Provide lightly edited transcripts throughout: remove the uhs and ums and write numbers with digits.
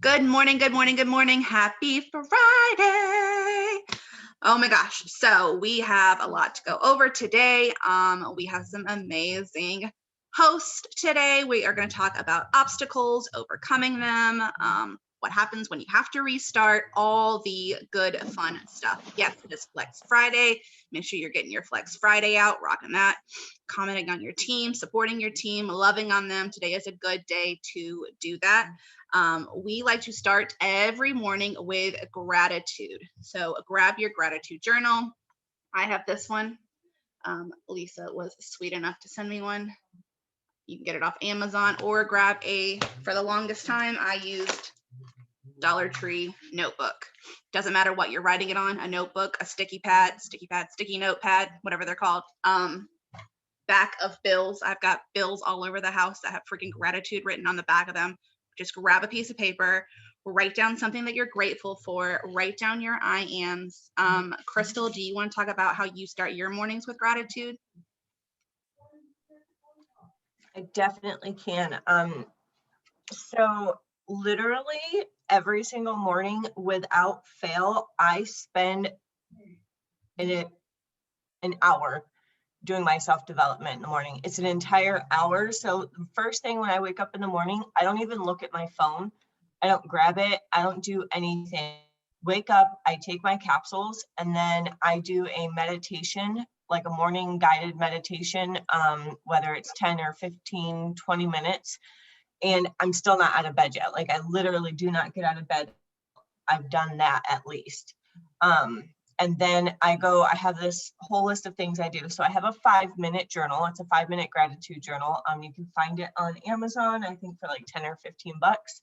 Good morning, good morning, good morning. Happy Friday. Oh my gosh. So we have a lot to go over today. We have some amazing hosts today. We are going to talk about obstacles, overcoming them, what happens when you have to restart, all the good fun stuff. Yes, it is Flex Friday. Make sure you're getting your Flex Friday out, rocking that, commenting on your team, supporting your team, loving on them. Today is a good day to do that. We like to start every morning with gratitude. So grab your gratitude journal. I have this one. Lisa was sweet enough to send me one. You can get it off Amazon or grab for the longest time, I used Dollar Tree notebook. Doesn't matter what you're writing it on, a notebook, a sticky notepad, whatever they're called. Back of bills. I've got bills all over the house that have freaking gratitude written on the back of them. Just grab a piece of paper, write down something that you're grateful for, write down your I ams. Krystle, do you want to talk about how you start your mornings with gratitude? I definitely can. So literally every single morning without fail, I spend an hour doing my self-development in the morning. It's an entire hour. So the first thing when I wake up in the morning, I don't even look at my phone. I don't grab it. I don't do anything. Wake up, I take my capsules, and then I do a meditation, like a morning guided meditation, whether it's 10 or 15, 20 minutes. And I'm still not out of bed yet. Like I literally do not get out of bed. I've done that at least. And then I have this whole list of things I do. So I have a 5-minute journal. It's a 5-minute gratitude journal. You can find it on Amazon, I think for like 10 or 15 bucks.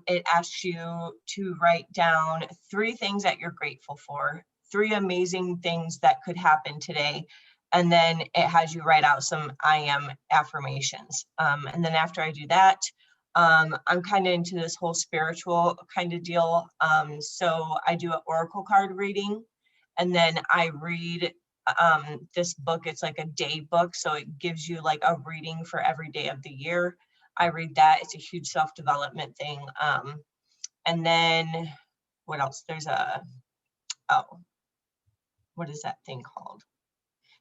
It asks you to write down 3 things that you're grateful for, 3 amazing things that could happen today. And then it has you write out some I am affirmations. And then after I do that, I'm kind of into this whole spiritual kind of deal. So I do an oracle card reading, and then I read this book. It's like a day book. So it gives you like a reading for every day of the year. I read that. It's a huge self-development thing. And then what else? What is that thing called?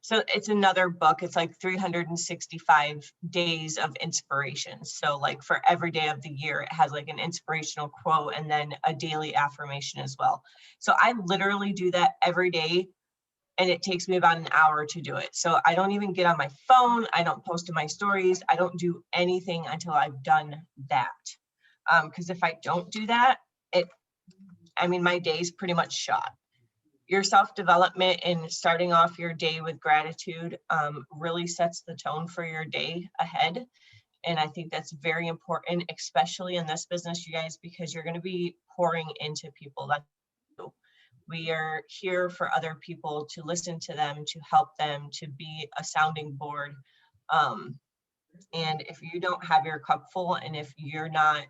So it's another book. It's like 365 days of inspiration. So like for every day of the year, it has like an inspirational quote and then a daily affirmation as well. So I literally do that every day, and it takes me about an hour to do it. So I don't even get on my phone. I don't post in my stories. I don't do anything until I've done that. Because if I don't do that, my day's pretty much shot. Your self-development and starting off your day with gratitude really sets the tone for your day ahead. And I think that's very important, especially in this business, you guys, because you're going to be pouring into people. We are here for other people, to listen to them, to help them, to be a sounding board. And if you don't have your cup full, and if you're not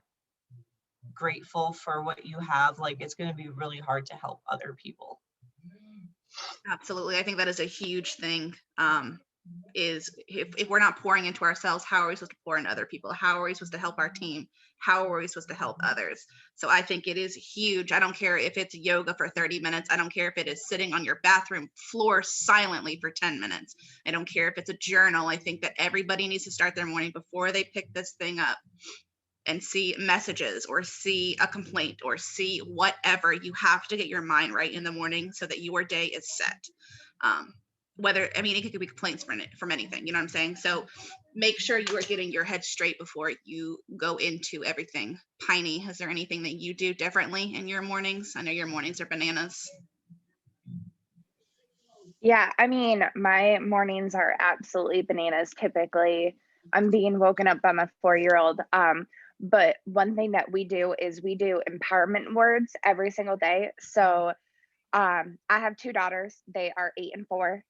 grateful for what you have, like it's going to be really hard to help other people. Absolutely. I think that is a huge thing. Is if we're not pouring into ourselves, how are we supposed to pour into other people? How are we supposed to help our team? How are we supposed to help others? So I think it is huge. I don't care if it's yoga for 30 minutes. I don't care if it is sitting on your bathroom floor silently for 10 minutes. I don't care if it's a journal. I think that everybody needs to start their morning before they pick this thing up and see messages or see a complaint or see whatever. You have to get your mind right in the morning so that your day is set. It could be complaints from anything, you know what I'm saying? So make sure you are getting your head straight before you go into everything. Pinney, is there anything that you do differently in your mornings? I know your mornings are bananas. Yeah, my mornings are absolutely bananas. Typically, I'm being woken up by my 4-year-old. But one thing that we do is we do empowerment words every single day. So I have 2 daughters. They are 8 and 4.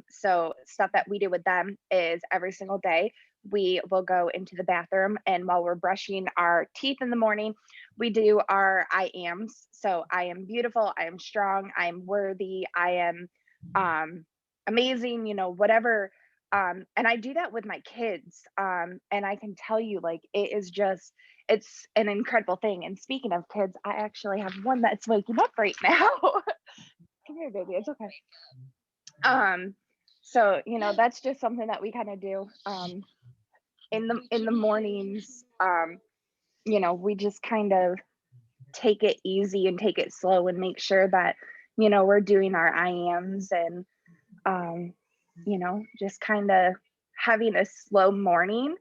So stuff that we do with them is every single day, we will go into the bathroom, and while we're brushing our teeth in the morning, we do our I ams. So I am beautiful, I am strong, I am worthy, I am amazing, whatever. And I do that with my kids. And I can tell you, like, it's an incredible thing. And speaking of kids, I actually have one that's waking up right now. Come here, baby. It's okay. So, you know, that's just something that we kind of do in the mornings. You know, we just kind of take it easy and take it slow and make sure that, you know, we're doing our IAMs and you know, just kind of having a slow morning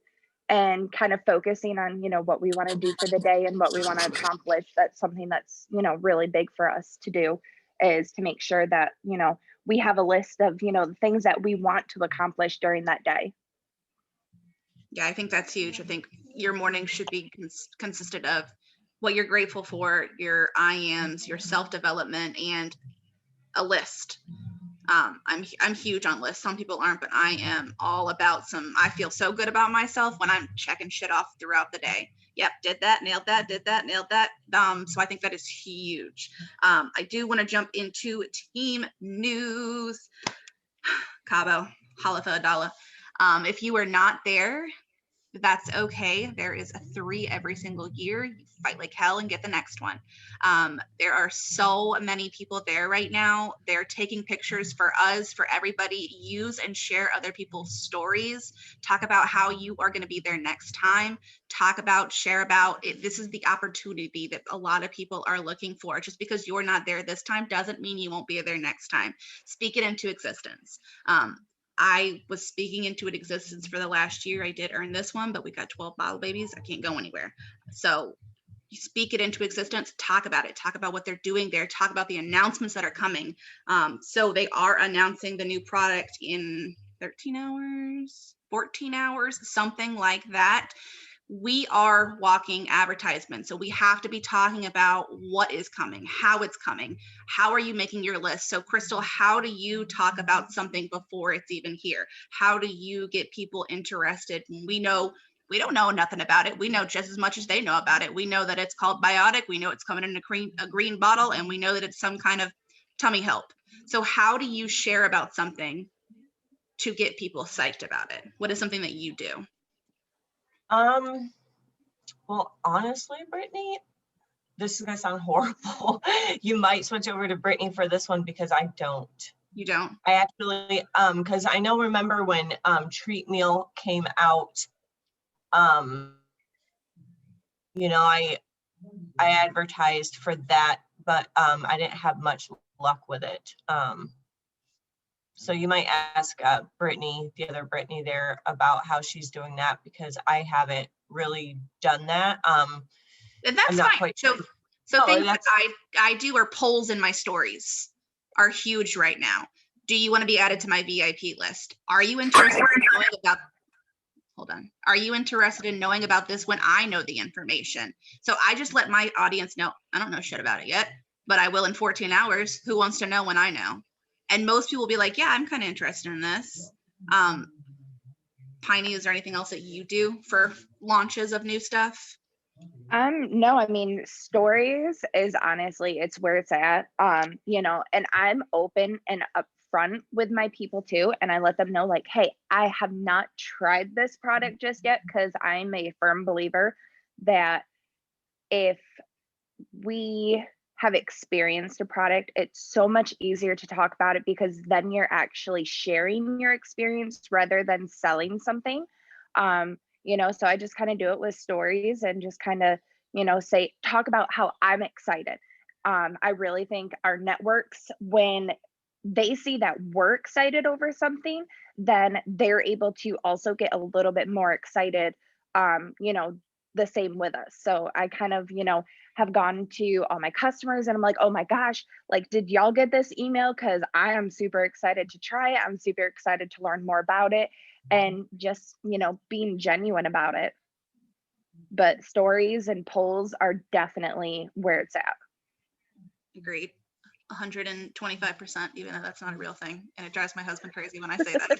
and kind of focusing on, you know, what we want to do for the day and what we want to accomplish. That's something that's, you know, really big for us to do, is to make sure that, you know, we have a list of, you know, the things that we want to accomplish during that day. Yeah, I think that's huge. I think your morning should be consisted of what you're grateful for, your IAMs, your self-development, and a list. I'm huge on lists. Some people aren't, but I am all about I feel so good about myself when I'm checking shit off throughout the day. Yep, did that, nailed that, did that, nailed that. So I think that is huge. I do want to jump into team news. Cabo, holla for a dollar. If you are not there, that's okay. There is a 3 every single year. You fight like hell and get the next one. There are so many people there right now. They're taking pictures for us, for everybody. Use and share other people's stories. Talk about how you are going to be there next time. Talk about, share about it. This is the opportunity that a lot of people are looking for. Just because you're not there this time doesn't mean you won't be there next time. Speak it into existence. I was speaking into it existence for the last year. I did earn this one, but we got 12 bottle babies. I can't go anywhere. So you speak it into existence, talk about it, talk about what they're doing there, talk about the announcements that are coming. So they are announcing the new product in 13 hours, 14 hours, something like that. We are walking advertisements. So we have to be talking about what is coming, how it's coming. How are you making your list? So Krystle, how do you talk about something before it's even here? How do you get people interested? We know we don't know nothing about it. We know just as much as they know about it. We know that it's called Biotic. We know it's coming in a green bottle, and we know that it's some kind of tummy help. So how do you share about something to get people psyched about it? What is something that you do? Well, honestly, Brittany, this is gonna sound horrible. You might switch over to Brittany for this one because I don't. You don't? I actually, because I know, remember when Treat Meal came out, you know, I advertised for that, but I didn't have much luck with it. So you might ask Brittany, the other Brittany there, about how she's doing that, because I haven't really done that. And that's I'm not fine. quite So No, things that that's- I do are polls in my stories are huge right now. Do you want to be added to my VIP list? Are you interested in knowing about, hold on. Are you interested in knowing about this when I know the information? So I just let my audience know. I don't know shit about it yet, but I will in 14 hours. Who wants to know when I know? And most people will be like, yeah, I'm kind of interested in this. Pinney, is there anything else that you do for launches of new stuff? No, I mean, stories is honestly, it's where it's at. You know, and I'm open and upfront with my people too. And I let them know, like, hey, I have not tried this product just yet, because I'm a firm believer that if we have experienced a product, it's so much easier to talk about it, because then you're actually sharing your experience rather than selling something. You know, so I just kind of do it with stories and just kind of, you know, talk about how I'm excited. I really think our networks, when they see that we're excited over something, then they're able to also get a little bit more excited, you know, the same with us. So I kind of, you know, have gone to all my customers and I'm like, oh my gosh, like, did y'all get this email? Because I am super excited to try it. I'm super excited to learn more about it, and just, you know, being genuine about it. But stories and polls are definitely where it's at. Agreed. 125%, even though that's not a real thing. And it drives my husband crazy when I say that.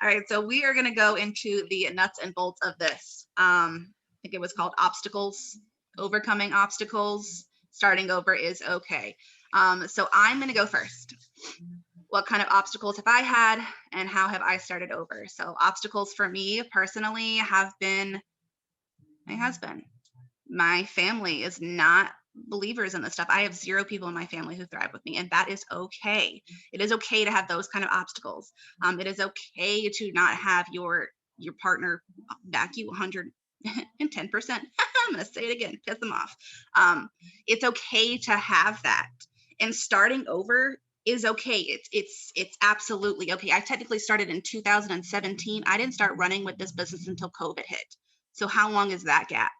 All right, so we are going to go into the nuts and bolts of this. I think it was called obstacles, overcoming obstacles. Starting over is okay. So I'm going to go first. what kind of obstacles have I had and how have I started over? So obstacles for me personally have been my husband. My family is not believers in this stuff. I have 0 people in my family who thrive with me, and that is okay. It is okay to have those kind of obstacles. It is okay to not have your partner back you 110%. I'm going to say it again, piss them off. It's okay to have that, and starting over is okay. It's absolutely okay. I technically started in 2017. I didn't start running with this business until COVID hit. So how long is that gap?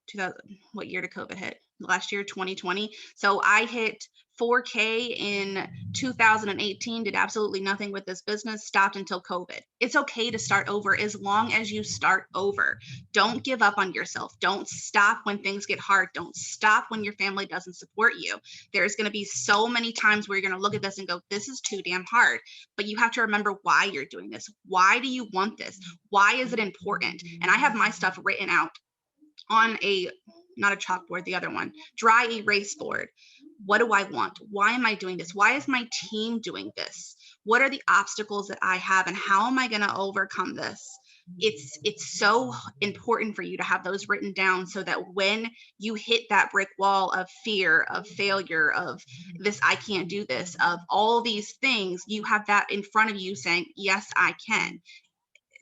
2000, what year did COVID hit? Last year, 2020. So I hit 4K in 2018, did absolutely nothing with this business, stopped until COVID. It's okay to start over as long as you start over. Don't give up on yourself. Don't stop when things get hard. Don't stop when your family doesn't support you. There's going to be so many times where you're going to look at this and go, this is too damn hard. But you have to remember why you're doing this. Why do you want this? Why is it important? And I have my stuff written out on not a chalkboard, the other one, dry erase board. What do I want? Why am I doing this? Why is my team doing this? What are the obstacles that I have and how am I going to overcome this? It's so important for you to have those written down so that when you hit that brick wall of fear, of failure, of this, I can't do this, of all these things, you have that in front of you saying, yes, I can.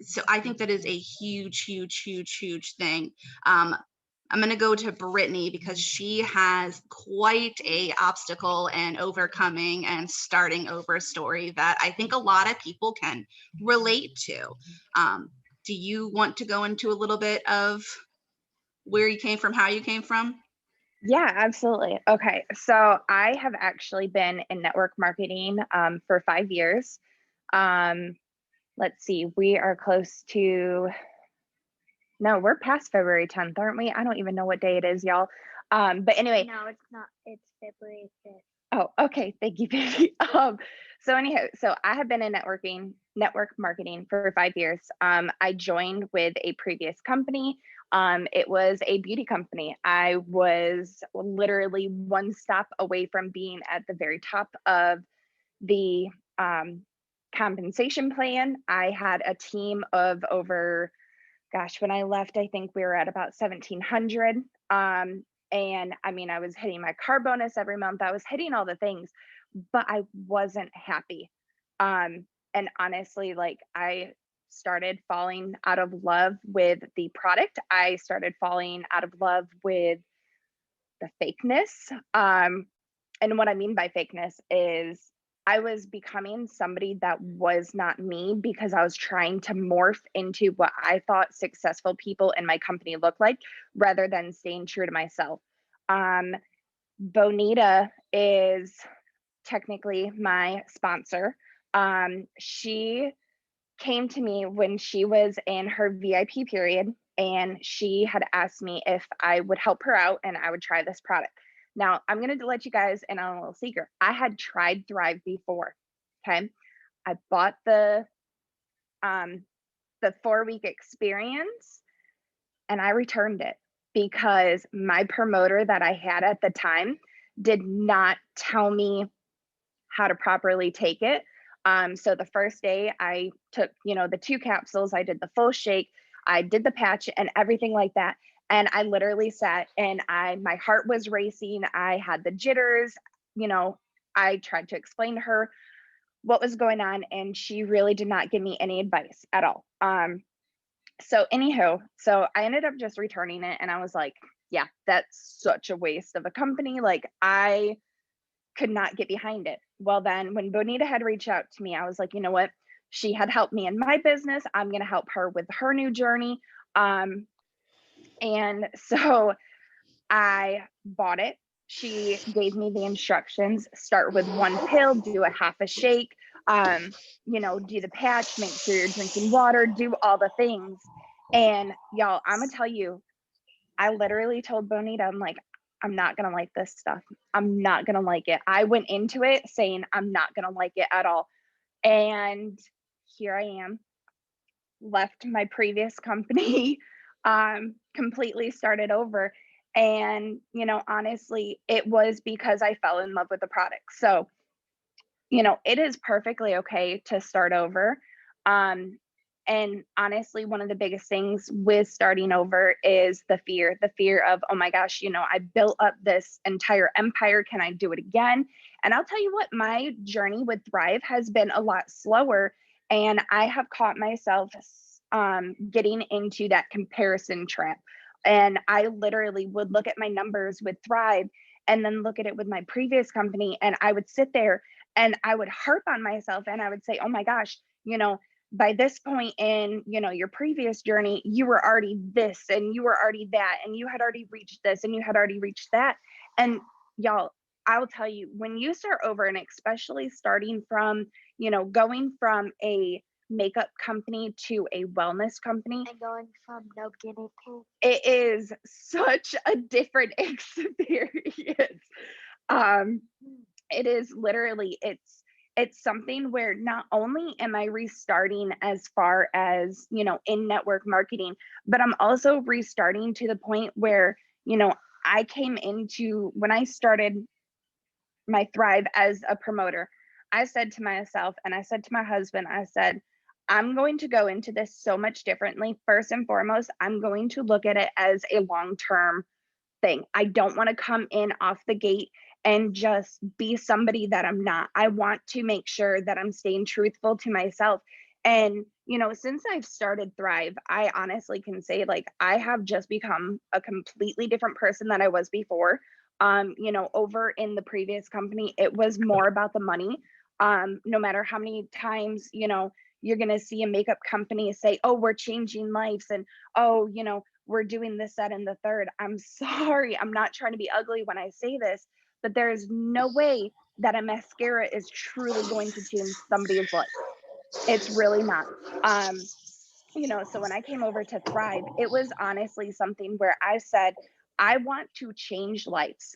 So I think that is a huge, huge, huge, huge thing. I'm going to go to Brittany because she has quite a obstacle and overcoming and starting over story that I think a lot of people can relate to. Do you want to go into a little bit of where you came from, how you came from? Yeah, absolutely. Okay, so I have actually been in network marketing for 5 years. Let's see, we are close to, no, we're past February 10th, aren't we? I don't even know what day it is, y'all. But anyway. No, it's not. It's February 5th. Oh, okay. Thank you, Pinney. So anyhow, so I have been in network marketing for 5 years. I joined with a previous company. It was a beauty company. I was literally one step away from being at the very top of the compensation plan. I had a team of over, gosh, when I left, I think we were at about 1,700. And I mean, I was hitting my car bonus every month. I was hitting all the things, but I wasn't happy. And honestly, like I started falling out of love with the product. I started falling out of love with the fakeness. And what I mean by fakeness is I was becoming somebody that was not me because I was trying to morph into what I thought successful people in my company looked like rather than staying true to myself. Bonita is technically my sponsor. She came to me when she was in her VIP period and she had asked me if I would help her out and I would try this product. Now, I'm going to let you guys in on a little secret. I had tried Thrive before. Okay. I bought the 4-week experience and I returned it because my promoter that I had at the time did not tell me how to properly take it. So the first day I took, the 2 capsules, I did the full shake, I did the patch and everything like that. And I literally sat and my heart was racing. I had the jitters, I tried to explain to her what was going on and she really did not give me any advice at all. So anywho, so I ended up just returning it and I was like, yeah, that's such a waste of a company. Like I could not get behind it. Well, then when Bonita had reached out to me, I was like, you know what? She had helped me in my business. I'm going to help her with her new journey. And so I bought it. She gave me the instructions, start with 1 pill, do a half a shake, do the patch, make sure you're drinking water, do all the things. And y'all, I'm gonna tell you, I literally told Bonita, I'm like, I'm not gonna like this stuff. I'm not gonna like it. I went into it saying I'm not gonna like it at all. And here I am, left my previous company, completely started over. And, honestly, it was because I fell in love with the product. So, it is perfectly okay to start over. And honestly, one of the biggest things with starting over is the fear of, oh my gosh, I built up this entire empire. Can I do it again? And I'll tell you what, my journey with Thrive has been a lot slower. And I have caught myself getting into that comparison trap. And I literally would look at my numbers with Thrive and then look at it with my previous company. And I would sit there and I would harp on myself and I would say, oh my gosh, by this point in, your previous journey, you were already this and you were already that, and you had already reached this and you had already reached that. And y'all, I'll tell you, when you start over, and especially starting from, going from a makeup company to a wellness company, And going from no guinea pig. it is such a different experience. Um, it is literally, it's something where not only am I restarting as far as, in network marketing, but I'm also restarting to the point where, I came into, when I started my Thrive as a promoter, I said to myself, and I said to my husband, I said, I'm going to go into this so much differently. First and foremost, I'm going to look at it as a long-term thing. I don't want to come in off the gate and just be somebody that I'm not. I want to make sure that I'm staying truthful to myself. And, since I've started Thrive, I honestly can say, like, I have just become a completely different person than I was before. Over in the previous company, it was more about the money. No matter how many times, you're going to see a makeup company say, oh, we're changing lives, and oh, we're doing this, that, and the third. I'm sorry, I'm not trying to be ugly when I say this, but there is no way that a mascara is truly going to change somebody's life. It's really not. So when I came over to Thrive, it was honestly something where I said, I want to change lives.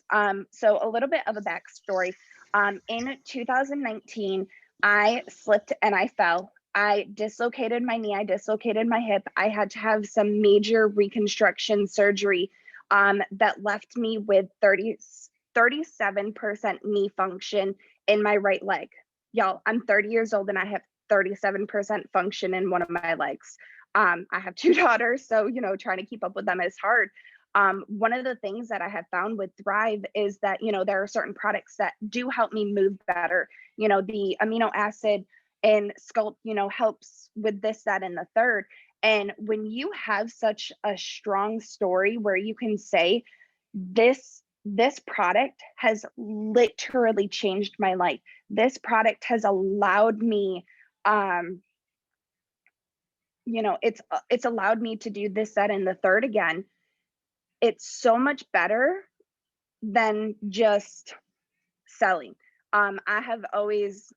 So a little bit of a backstory. In 2019, I slipped and I fell. I dislocated my knee, I dislocated my hip. I had to have some major reconstruction surgery that left me with 37% knee function in my right leg. Y'all, I'm 30 years old and I have 37% function in one of my legs. I have two daughters, so, trying to keep up with them is hard. One of the things that I have found with Thrive is that, there are certain products that do help me move better. The amino acid and Sculpt, helps with this, that, and the third. And when you have such a strong story where you can say, this product has literally changed my life. This product has allowed me, it's allowed me to do this, that, and the third again. It's so much better than just selling. I have always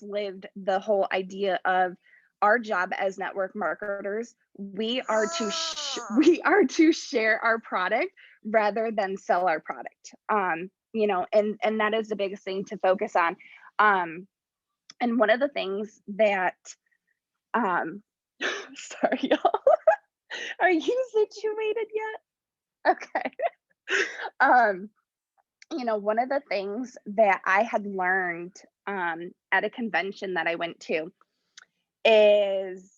lived the whole idea of our job as network marketers. We are to share our product rather than sell our product. And that is the biggest thing to focus on. And one of the things that, sorry, y'all, are you situated yet? Okay. One of the things that I had learned at a convention that I went to is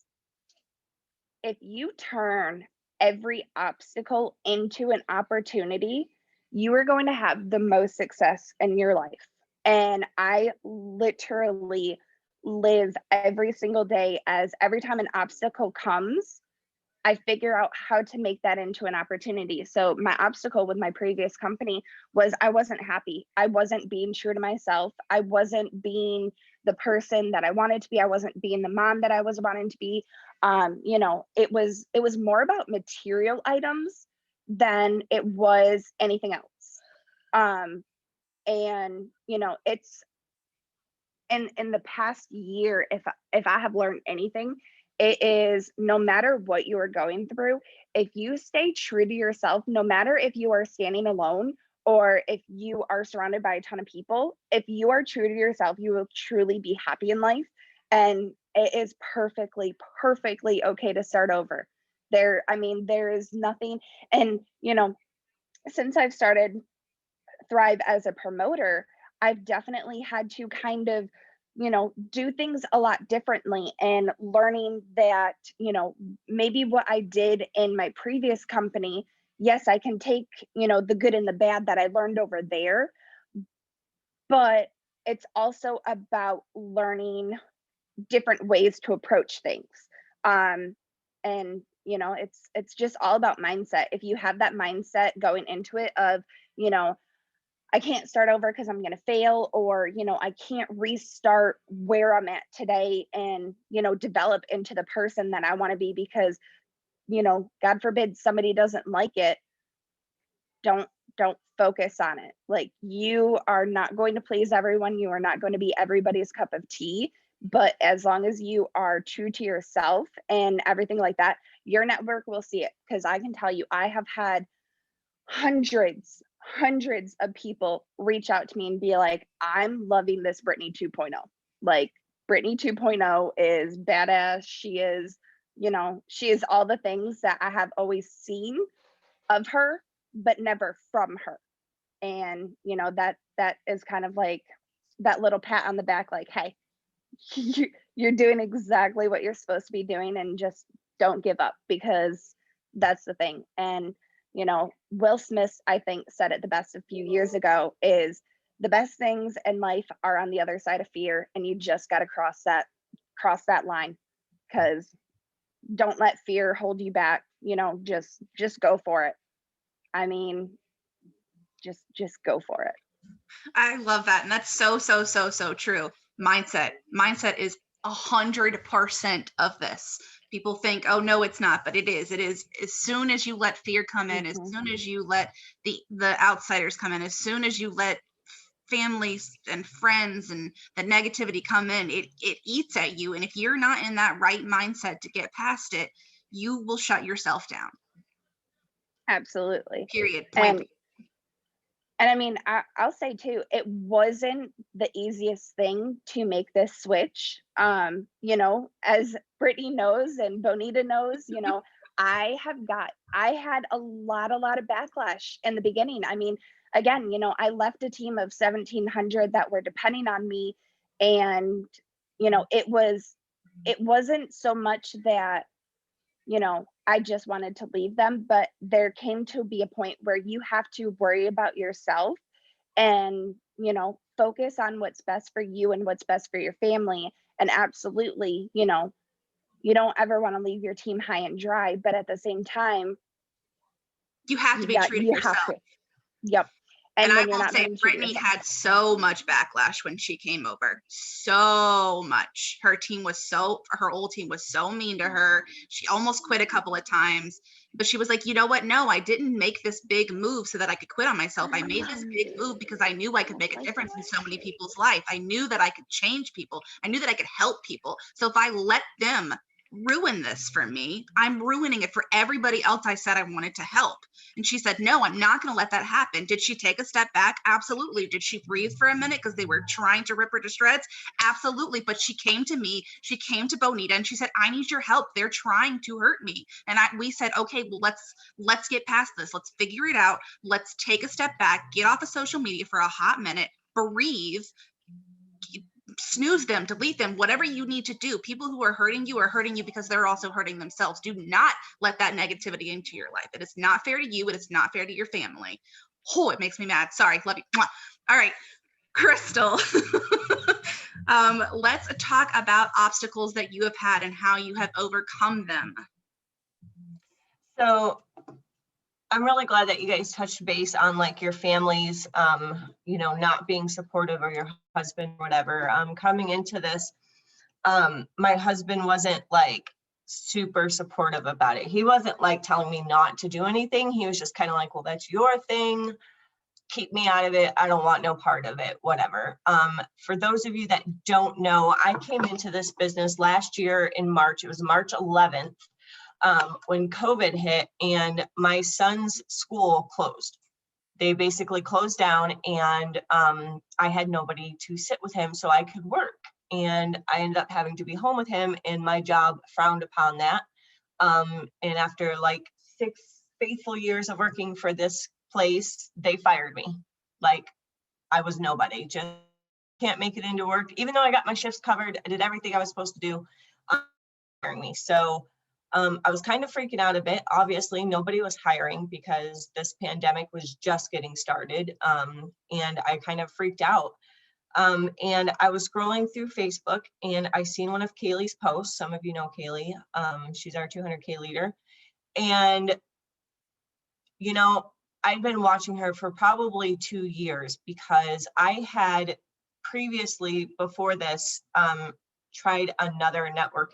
if you turn every obstacle into an opportunity, you are going to have the most success in your life. And I literally live every single day as every time an obstacle comes, I figure out how to make that into an opportunity. So my obstacle with my previous company was I wasn't happy. I wasn't being true to myself. I wasn't being the person that I wanted to be. I wasn't being the mom that I was wanting to be. It was more about material items than it was anything else. It's in the past year, if I have learned anything, it is no matter what you are going through, if you stay true to yourself, no matter if you are standing alone or if you are surrounded by a ton of people, if you are true to yourself, you will truly be happy in life. And it is perfectly okay to start over. There is nothing. And, since I've started Thrive as a promoter, I've definitely had to kind of do things a lot differently, and learning that, maybe what I did in my previous company, yes, I can take, the good and the bad that I learned over there, but it's also about learning different ways to approach things. Um, and it's just all about mindset. If you have that mindset going into it of, you know, I can't start over because I'm going to fail, or, I can't restart where I'm at today and, develop into the person that I want to be because, God forbid somebody doesn't like it. Don't focus on it. Like, you are not going to please everyone. You are not going to be everybody's cup of tea. But as long as you are true to yourself and everything like that, your network will see it. Because I can tell you, I have had hundreds of people reach out to me and be like, I'm loving this Brittany 2.0. Like, Brittany 2.0 is badass. She is all the things that I have always seen of her, but never from her. And that is kind of like that little pat on the back, like, hey, you're doing exactly what you're supposed to be doing, and just don't give up, because that's the thing. And Will Smith, I think, said it the best a few years ago, is the best things in life are on the other side of fear, and you just got to cross that line. Because don't let fear hold you back. Just go for it. I mean, just go for it. I love that. And that's so true. Mindset is 100% of this. People think, oh no, it's not, but it is. It is. As soon as you let fear come in, as soon as you let the outsiders come in, as soon as you let families and friends and the negativity come in, it eats at you. And if you're not in that right mindset to get past it, you will shut yourself down. Absolutely. Period. Point. And I mean, I'll say too, it wasn't the easiest thing to make this switch. As Brittany knows and Bonita knows, I had a lot of backlash in the beginning. I mean, again, I left a team of 1,700 that were depending on me. And, it wasn't so much that, I just wanted to leave them, but there came to be a point where you have to worry about yourself and, focus on what's best for you and what's best for your family. And absolutely, you don't ever want to leave your team high and dry, but at the same time, you have to be true to yourself. Yep. And I will say, Brittany had so much backlash when she came over. So much. Her old team was so mean to her. She almost quit a couple of times. But she was like, you know what? No, I didn't make this big move so that I could quit on myself. I made this big move because I knew I could make a difference in so many people's life. I knew that I could change people. I knew that I could help people. So if I let them ruin this for me, I'm ruining it for everybody else I said I wanted to help. And she said, no, I'm not going to let that happen. Did she take a step back? Absolutely. Did she breathe for a minute because they were trying to rip her to shreds? Absolutely. But she came to me, she came to Bonita, and she said, I need your help. They're trying to hurt me. And we said, okay, well, let's get past this. Let's figure it out. Let's take a step back, get off of social media for a hot minute, breathe, snooze them, delete them, whatever you need to do. People who are hurting you because they're also hurting themselves. Do not let that negativity into your life. It is not fair to you. It is not fair to your family. Oh, it makes me mad. Sorry. Love you. Mwah. All right, Krystle. Let's talk about obstacles that you have had and how you have overcome them. So I'm really glad that you guys touched base on like your families, not being supportive, or your husband, whatever. Coming into this, my husband wasn't like super supportive about it. He wasn't like telling me not to do anything. He was just kind of like, well, that's your thing. Keep me out of it. I don't want no part of it, whatever. For those of you that don't know, I came into this business last year in March. It was March 11th. When COVID hit and my son's school closed. They basically closed down, and I had nobody to sit with him so I could work. And I ended up having to be home with him, and my job frowned upon that. And after like 6 faithful years of working for this place, they fired me. Like I was nobody, just can't make it into work, even though I got my shifts covered. I did everything I was supposed to do. Hiring me. So I was kind of freaking out a bit. Obviously, nobody was hiring because this pandemic was just getting started. And I kind of freaked out. And I was scrolling through Facebook and I seen one of Kaylee's posts. Some of you know Kaylee. She's our 200K leader. And, you know, I've been watching her for probably 2 years because I had previously, before this, tried another network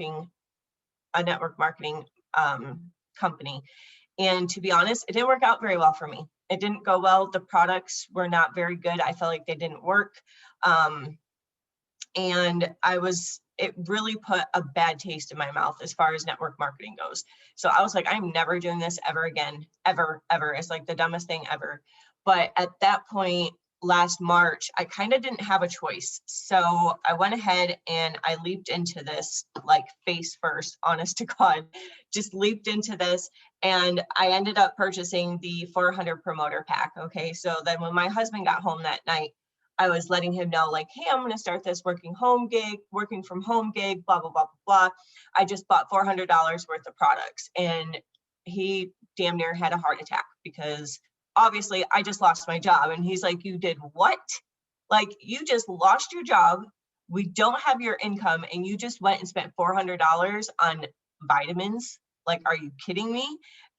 marketing company. And to be honest, it didn't work out very well for me. It didn't go well. The products were not very good. I felt like they didn't work. And it really put a bad taste in my mouth as far as network marketing goes. So I was like, I'm never doing this ever again, ever. It's like the dumbest thing ever. But at that point, last March, I kind of didn't have a choice. So I went ahead and I leaped into this, like face first, honest to God, just leaped into this. And I ended up purchasing the 400 promoter pack. Okay. So then when my husband got home that night, I was letting him know, like, hey, I'm going to start this working from home gig, blah, blah, blah, blah, blah. I just bought $400 worth of products. And he damn near had a heart attack because obviously I just lost my job. And he's like, you did what? Like, you just lost your job. We don't have your income. And you just went and spent $400 on vitamins. Like, are you kidding me?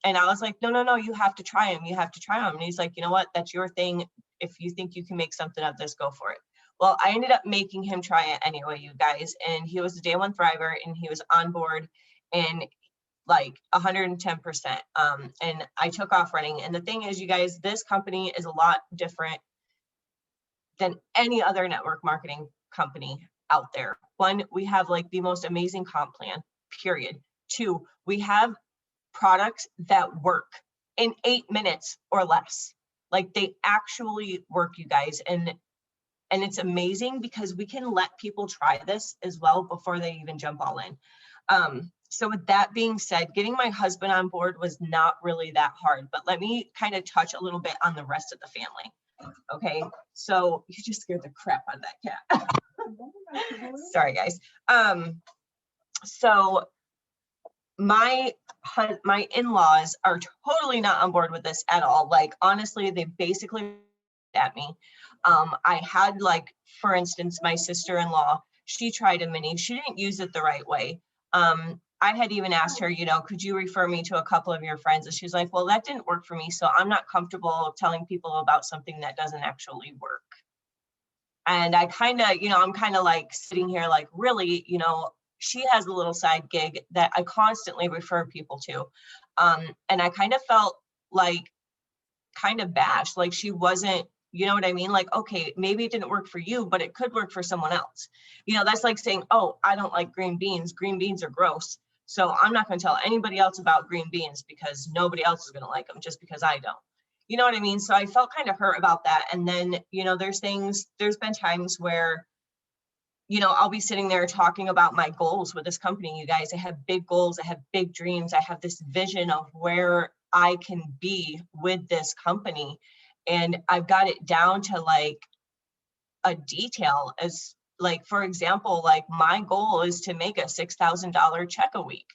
And I was like, no, you have to try them. You have to try them. And he's like, you know what? That's your thing. If you think you can make something of this, go for it. Well, I ended up making him try it anyway, you guys. And he was a day one thriver and he was on board and like 110%. And I took off running. And the thing is, you guys, this company is a lot different than any other network marketing company out there. One, we have like the most amazing comp plan, period. Two, we have products that work in 8 minutes or less. Like, they actually work, you guys. And it's amazing because we can let people try this as well before they even jump all in. So with that being said, getting my husband on board was not really that hard, but let me kind of touch a little bit on the rest of the family. Okay, so you just scared the crap out of that cat. Sorry, guys. So my in-laws are totally not on board with this at all. Like, honestly, they basically at me. I had, like, for instance, my sister-in-law, she tried a mini. She didn't use it the right way. I had even asked her, you know, could you refer me to a couple of your friends? And she's like, well, that didn't work for me. So I'm not comfortable telling people about something that doesn't actually work. And I kind of, you know, I'm kind of like sitting here like, really, you know, she has a little side gig that I constantly refer people to. And I kind of felt like kind of bashed, like she wasn't, you know what I mean? Like, okay, maybe it didn't work for you, but it could work for someone else. You know, that's like saying, oh, I don't like green beans. Green beans are gross. So I'm not going to tell anybody else about green beans because nobody else is going to like them just because I don't. You know what I mean? So I felt kind of hurt about that. And then, you know, there's been times where, you know, I'll be sitting there talking about my goals with this company, you guys. I have big goals. I have big dreams. I have this vision of where I can be with this company. And I've got it down to like a detail, as like, for example, like my goal is to make a $6,000 check a week.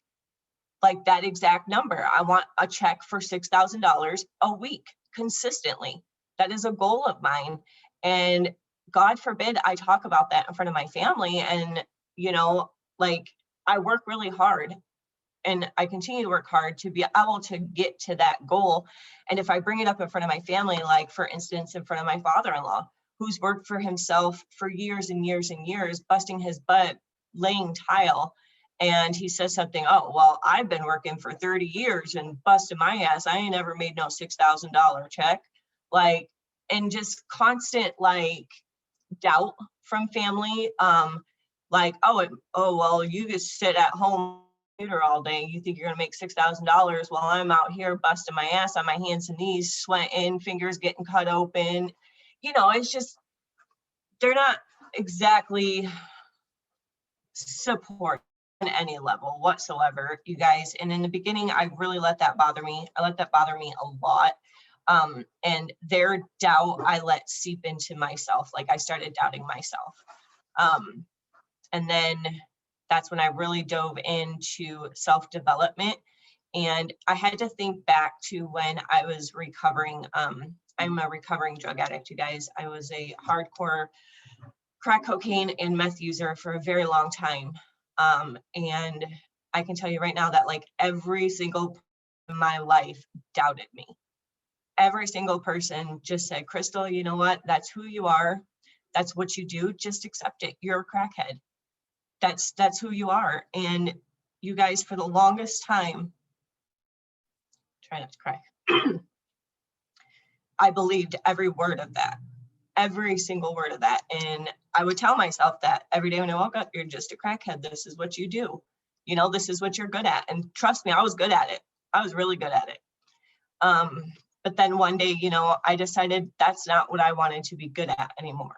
Like that exact number. I want a check for $6,000 a week consistently. That is a goal of mine. And God forbid I talk about that in front of my family. And, you know, like I work really hard and I continue to work hard to be able to get to that goal. And if I bring it up in front of my family, like for instance, in front of my father-in-law, who's worked for himself for years and years and years, busting his butt, laying tile, and he says something, oh, well, I've been working for 30 years and busting my ass. I ain't ever made no $6,000 check. Like, and just constant like doubt from family. Like, oh, well, you just sit at home all day. You think you're gonna make $6,000 while I'm out here busting my ass on my hands and knees, sweating, fingers getting cut open. You know, it's just, they're not exactly support on any level whatsoever, you guys. And in the beginning, I really let that bother me. I let that bother me a lot. And their doubt I let seep into myself. Like I started doubting myself. And then that's when I really dove into self-development. And I had to think back to when I was recovering. I'm a recovering drug addict, you guys. I was a hardcore crack cocaine and meth user for a very long time. And I can tell you right now that like every single person in my life doubted me. Every single person just said, Krystle, you know what? That's who you are. That's what you do. Just accept it. You're a crackhead. That's who you are. And you guys, for the longest time, try not to cry. I believed every word of that, every single word of that. And I would tell myself that every day when I woke up, you're just a crackhead. This is what you do. You know, this is what you're good at. And trust me, I was good at it. I was really good at it. But then one day, you know, I decided that's not what I wanted to be good at anymore.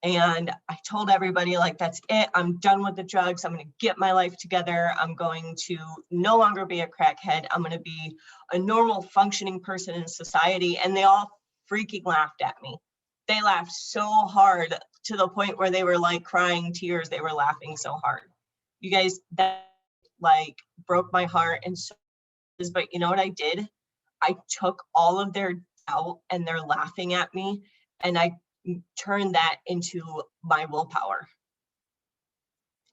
And I told everybody, like, that's it. I'm done with the drugs. I'm going to get my life together. I'm going to no longer be a crackhead. I'm going to be a normal functioning person in society. And they all freaking laughed at me. They laughed so hard to the point where they were like crying tears. They were laughing so hard. You guys, that like broke my heart. And so, but you know what I did? I took all of their doubt and their laughing at me, and I turned that into my willpower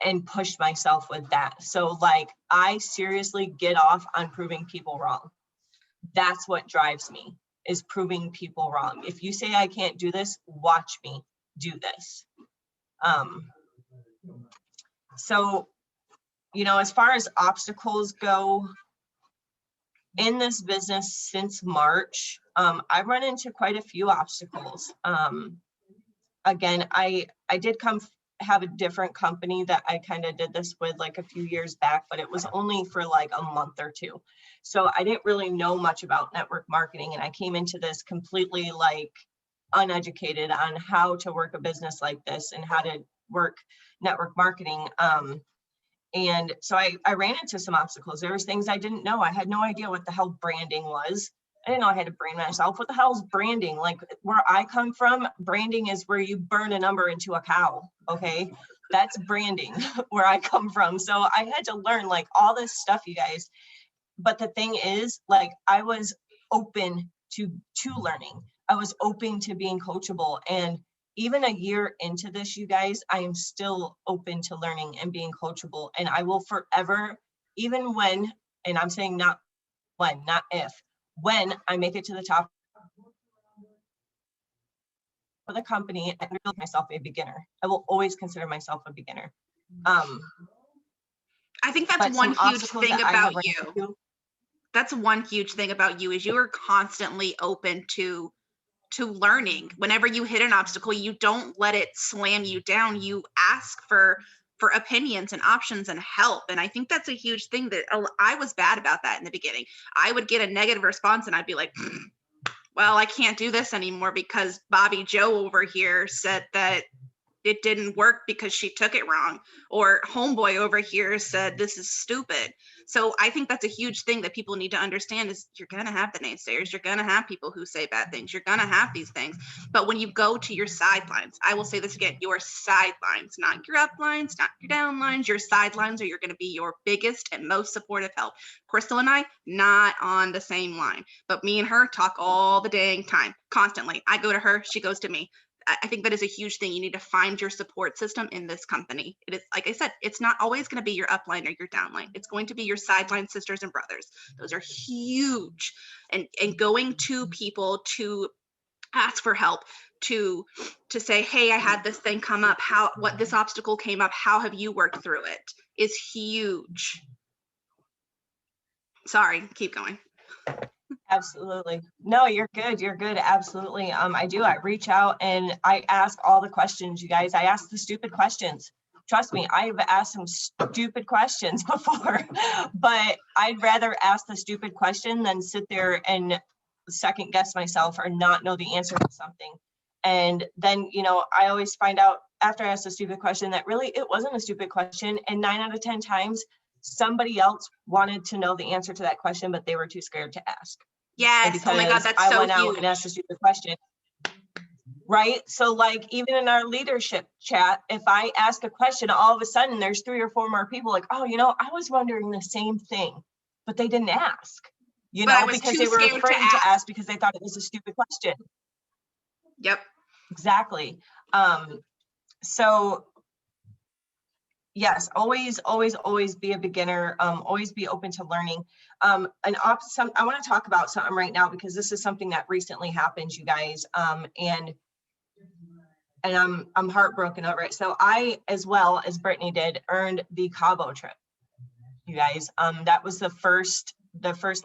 and pushed myself with that. So like, I seriously get off on proving people wrong. That's what drives me, is proving people wrong. If you say I can't do this, watch me do this. So, you know, as far as obstacles go in this business since March, I've run into quite a few obstacles. Again, I did have a different company that I kind of did this with like a few years back, but it was only for like a month or two. So I didn't really know much about network marketing. And I came into this completely like uneducated on how to work a business like this and how to work network marketing. And so I ran into some obstacles. There was things I didn't know. I had no idea what the hell branding was. I didn't know I had to brand myself. What the hell is branding? Like where I come from, branding is where you burn a number into a cow. Okay. That's branding where I come from. So I had to learn like all this stuff, you guys. But the thing is, like, I was open to learning. I was open to being coachable. And even a year into this, you guys, I am still open to learning and being coachable. And I will forever, even when, and I'm saying not when, not if, when I make it to the top of the company, I consider myself a beginner. I will always consider myself a beginner. I think that's one huge thing about you. That's one huge thing about you is you are constantly open to learning. Whenever you hit an obstacle, you don't let it slam you down. You ask for opinions and options and help. And I think that's a huge thing that I was bad about that in the beginning. I would get a negative response and I'd be like, well, I can't do this anymore because Bobby Joe over here said that it didn't work because she took it wrong, or homeboy over here said this is stupid. So I think that's a huge thing that people need to understand is you're going to have the naysayers. You're going to have people who say bad things. You're going to have these things. But when you go to your sidelines, I will say this again, your sidelines, not your uplines, not your downlines, your sidelines are you're going to be your biggest and most supportive help. Krystle and I, not on the same line, but me and her talk all the dang time, constantly. I go to her, she goes to me. I think that is a huge thing. You need to find your support system in this company. It is, like I said, it's not always going to be your upline or your downline. It's going to be your sideline sisters and brothers. Those are huge. And going to people to ask for help, to say, hey, I had this thing come up. What this obstacle came up. How have you worked through it? Is huge. Sorry, keep going. Absolutely. No, you're good. You're good. Absolutely. I do. I reach out and I ask all the questions, you guys. I ask the stupid questions. Trust me, I've asked some stupid questions before, but I'd rather ask the stupid question than sit there and second guess myself or not know the answer to something. And then, you know, I always find out after I ask a stupid question that really it wasn't a stupid question. And 9 out of 10 times, somebody else wanted to know the answer to that question, but they were too scared to ask. Yes. Oh my God, that's I so went out huge. and asked a stupid question. Right? So like even in our leadership chat, if I ask a question, all of a sudden there's 3 or 4 more people like, oh, I was wondering the same thing, but they didn't ask, But I was because too they were scared to afraid to ask because they thought it was a stupid question. Yep. Exactly. So yes, always be a beginner, always be open to learning. I want to talk about something right now because this is something that recently happened, you guys. And I'm heartbroken over it. So I, as well as Brittany did, earned the Cabo trip, you guys. That was the first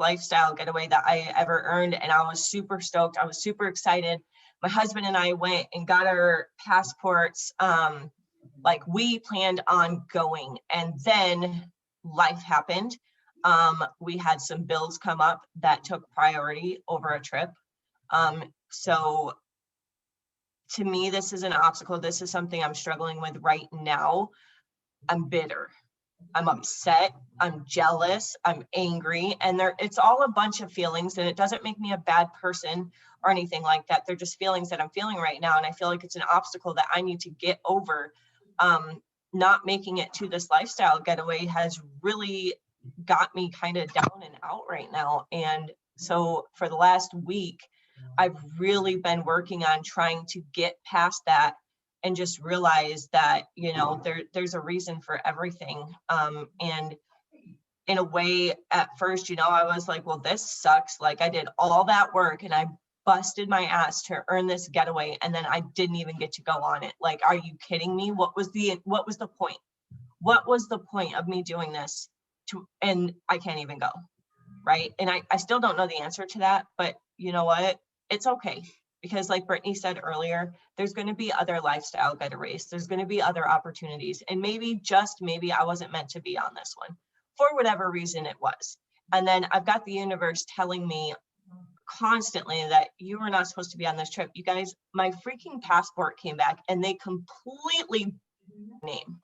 lifestyle getaway that I ever earned, and I was super stoked. I was super excited. My husband and I went and got our passports. Like we planned on going, and then life happened. We had some bills come up that took priority over a trip. So to me, this is an obstacle. This is something I'm struggling with right now. I'm bitter. I'm upset. I'm jealous. I'm angry. And it's all a bunch of feelings, and it doesn't make me a bad person or anything like that. They're just feelings that I'm feeling right now. And I feel like it's an obstacle that I need to get over. Not making it to this lifestyle getaway has really got me kind of down and out right now. And so for the last week, I've really been working on trying to get past that and just realize that, there's a reason for everything. And in a way, at first, I was like, well, this sucks. Like I did all that work and I busted my ass to earn this getaway, and then I didn't even get to go on it. Like, are you kidding me? What was the point? What was the point of me doing this and I can't even go, right? And I still don't know the answer to that, but you know what? It's okay. Because like Brittany said earlier, there's going to be other lifestyle getaways. There's going to be other opportunities. And maybe, just maybe, I wasn't meant to be on this one for whatever reason it was. And then I've got the universe telling me constantly that you are not supposed to be on this trip. You guys, my freaking passport came back and they completely name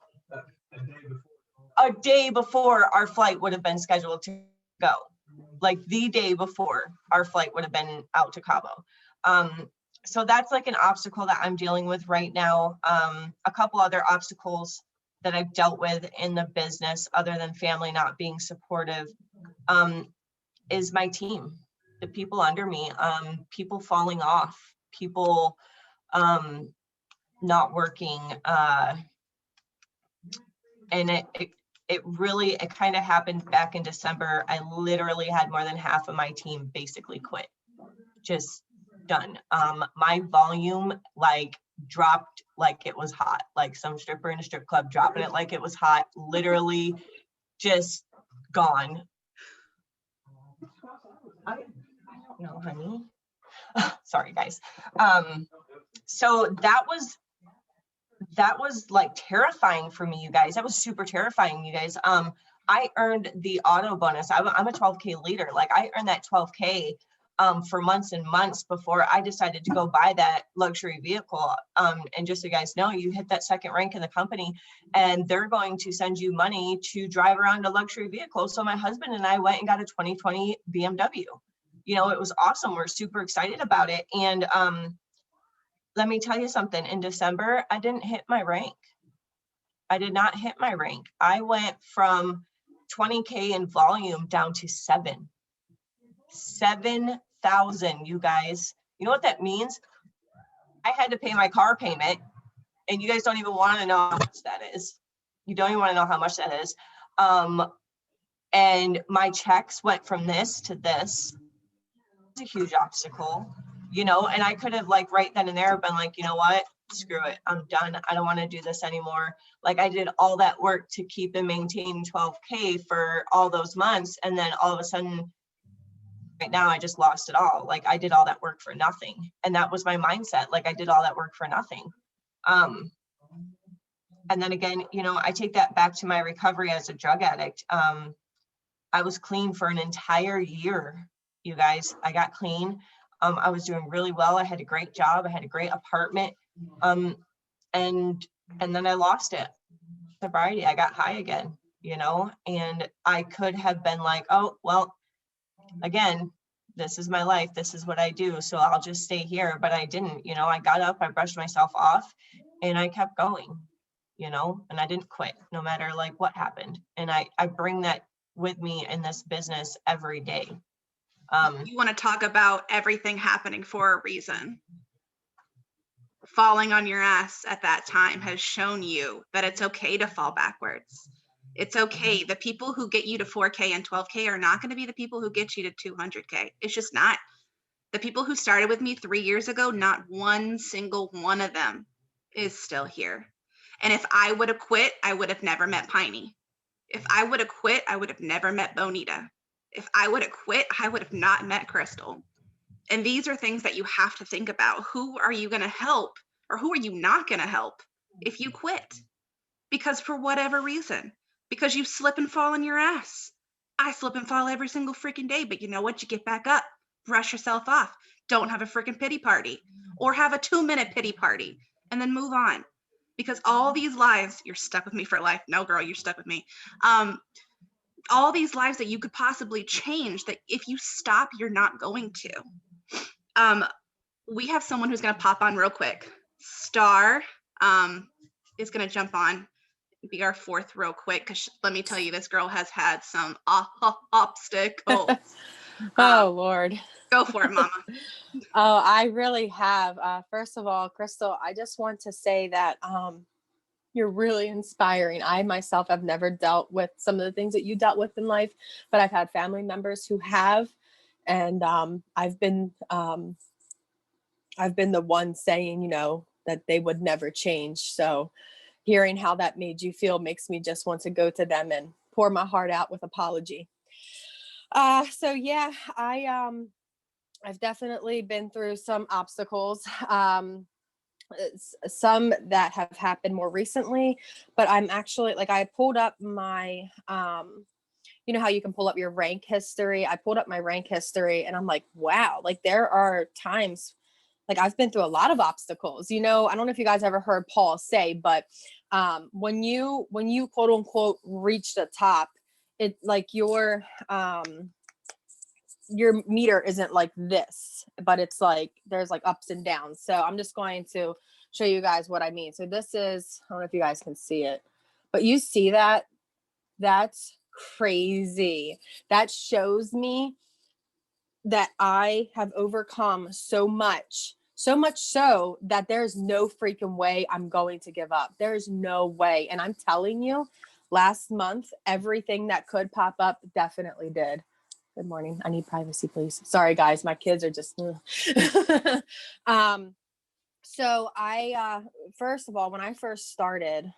a day before our flight would have been scheduled to go. Like the day before our flight would have been out to Cabo. So that's like an obstacle that I'm dealing with right now. A couple other obstacles that I've dealt with in the business, other than family not being supportive, is my team, the people under me, people falling off, people not working. And it really kind of happened back in December. I literally had more than half of my team basically quit. Just done. My volume dropped like it was hot, like some stripper in a strip club dropping it like it was hot, literally just gone. I don't know, honey. Sorry, guys. So that was like terrifying for me, you guys. That was super terrifying, you guys. I earned the auto bonus. I'm a 12K leader. Like I earned that 12K for months and months before I decided to go buy that luxury vehicle. And just so you guys know, you hit that second rank in the company and they're going to send you money to drive around a luxury vehicle. So my husband and I went and got a 2020 BMW. It was awesome. We're super excited about it. And let me tell you something. In December, I didn't hit my rank. I did not hit my rank. I went from 20K in volume down to 7,000, you guys. You know what that means? I had to pay my car payment, and you guys don't even want to know how much that is. You don't even want to know how much that is. And my checks went from this to this. It's a huge obstacle, and I could have right then and there been like, you know what? Screw it. I'm done. I don't want to do this anymore. Like I did all that work to keep and maintain 12K for all those months. And then all of a sudden, right now, I just lost it all. Like I did all that work for nothing. And that was my mindset. Like I did all that work for nothing. And then again, I take that back to my recovery as a drug addict. I was clean for an entire year, you guys. I got clean. I was doing really well. I had a great job. I had a great apartment. And then I lost it. Sobriety. I got high again, and I could have been like, oh, well, again, this is my life. This is what I do. So I'll just stay here. But I didn't, you know, I got up, I brushed myself off, and I kept going, you know, and I didn't quit no matter like what happened. And I bring that with me in this business every day. You want to talk about everything happening for a reason. Falling on your ass at that time has shown you that it's okay to fall backwards. It's okay. The people who get you to 4K and 12K are not going to be the people who get you to 200K. It's just not. The people who started with me 3 years ago, not one single one of them is still here. And if I would have quit, I would have never met Pinney. If I would have quit, I would have never met Bonita. If I would have quit, I would have not met Krystle. And these are things that you have to think about. Who are you going to help, or who are you not going to help if you quit? Because for whatever reason, because you slip and fall on your ass. I slip and fall every single freaking day, but you know what? You get back up, brush yourself off, don't have a freaking pity party, or have a 2-minute pity party, and then move on. Because all these lives, you're stuck with me for life. No, girl, you're stuck with me. All these lives that you could possibly change, that if you stop, you're not going to. We have someone who's going to pop on real quick. Starr is going to jump on, be our fourth real quick, because let me tell you, this girl has had some obstacles. Oh, Lord. Go for it, mama. Oh, I really have. First of all, Krystle, I just want to say that you're really inspiring. I myself have never dealt with some of the things that you dealt with in life, but I've had family members who have, and I've been the one saying, you know, that they would never change. So hearing how that made you feel makes me just want to go to them and pour my heart out with apology. So yeah, I've definitely been through some obstacles, some that have happened more recently, but I'm actually, like, I pulled up my, you know how you can pull up your rank history? I pulled up my rank history and I'm like, wow, like there are times, like I've been through a lot of obstacles, you know. I don't know if you guys ever heard Paul say, but when you quote unquote reach the top, it like your meter isn't like this, but it's like there's like ups and downs. So I'm just going to show you guys what I mean. So this is, I don't know if you guys can see it, but you see that? That's crazy. That shows me that I have overcome so much so that there's no freaking way I'm going to give up. There's no way. And I'm telling you, last month, everything that could pop up definitely did. Good morning. I need privacy, please. Sorry, guys. My kids are just. So I, first of all, when I first started